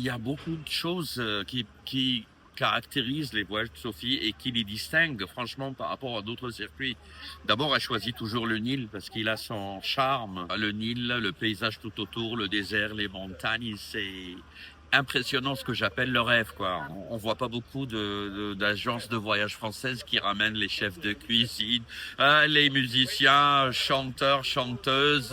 Il y a beaucoup de choses qui caractérisent les voyages de Sophie et qui les distinguent franchement par rapport à d'autres circuits. D'abord, elle choisit toujours le Nil parce qu'il a son charme. Le Nil, le paysage tout autour, le désert, les montagnes, c'est impressionnant ce que j'appelle le rêve, quoi. On voit pas beaucoup d'agences de voyage françaises qui ramènent les chefs de cuisine, les musiciens, chanteurs, chanteuses,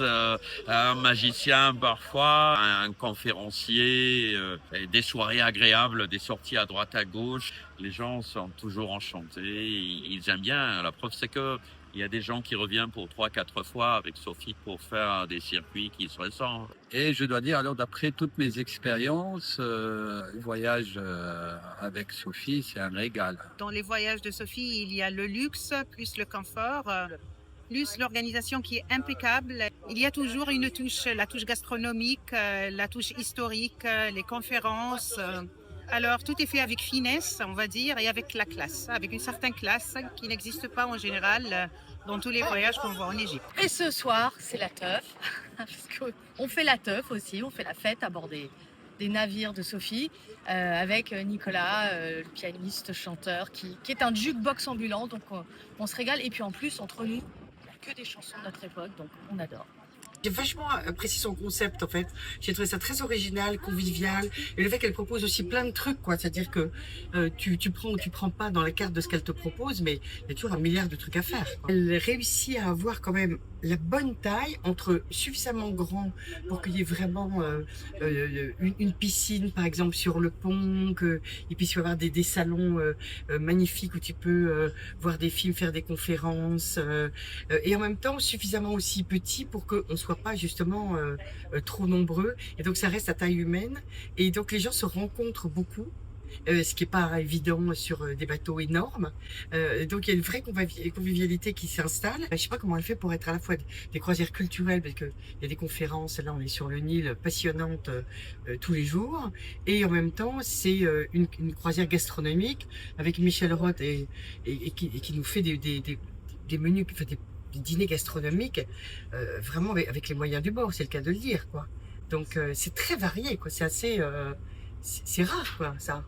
un magicien parfois, un conférencier, et des soirées agréables, des sorties à droite à gauche. Les gens sont toujours enchantés, ils aiment bien. La preuve, c'est que il y a des gens qui reviennent pour 3, 4 fois avec Sophie pour faire des circuits qui se ressemblent. Et je dois dire, alors d'après toutes mes expériences, le voyage avec Sophie, c'est un régal. Dans les voyages de Sophie, il y a le luxe plus le confort, plus l'organisation qui est impeccable. Il y a toujours une touche, la touche gastronomique, la touche historique, les conférences. Alors tout est fait avec finesse, on va dire, et avec la classe, avec une certaine classe qui n'existe pas en général dans tous les voyages qu'on voit en Égypte. Et ce soir, c'est la teuf. Parce qu'on fait la teuf aussi, on fait la fête à bord des navires de Sophie, avec Nicolas, le pianiste, chanteur, qui est un jukebox ambulant. Donc on se régale. Et puis en plus, entre nous, il n'y a que des chansons de notre époque, donc on adore. J'ai vachement apprécié son concept en fait. J'ai trouvé ça très original, convivial, et le fait qu'elle propose aussi plein de trucs quoi. C'est-à-dire que tu prends ou tu prends pas dans la carte de ce qu'elle te propose, mais il y a toujours un milliard de trucs à faire, quoi. Elle réussit à avoir quand même la bonne taille entre suffisamment grand pour qu'il y ait vraiment une piscine par exemple sur le pont, qu'il puisse y avoir des salons magnifiques où tu peux voir des films, faire des conférences, et en même temps suffisamment aussi petit pour qu'on soit pas justement trop nombreux, et donc ça reste à taille humaine, et donc les gens se rencontrent beaucoup. Ce qui n'est pas évident sur des bateaux énormes. Donc il y a une vraie convivialité qui s'installe. Je ne sais pas comment elle fait pour être à la fois des croisières culturelles, parce qu'il y a des conférences, là on est sur le Nil, passionnantes tous les jours, et en même temps c'est une croisière gastronomique avec Michel Roth et qui nous fait des menus, enfin, des dîners gastronomiques vraiment avec les moyens du bord, c'est le cas de le dire, quoi. Donc c'est très varié, quoi. C'est assez c'est rare, quoi, ça.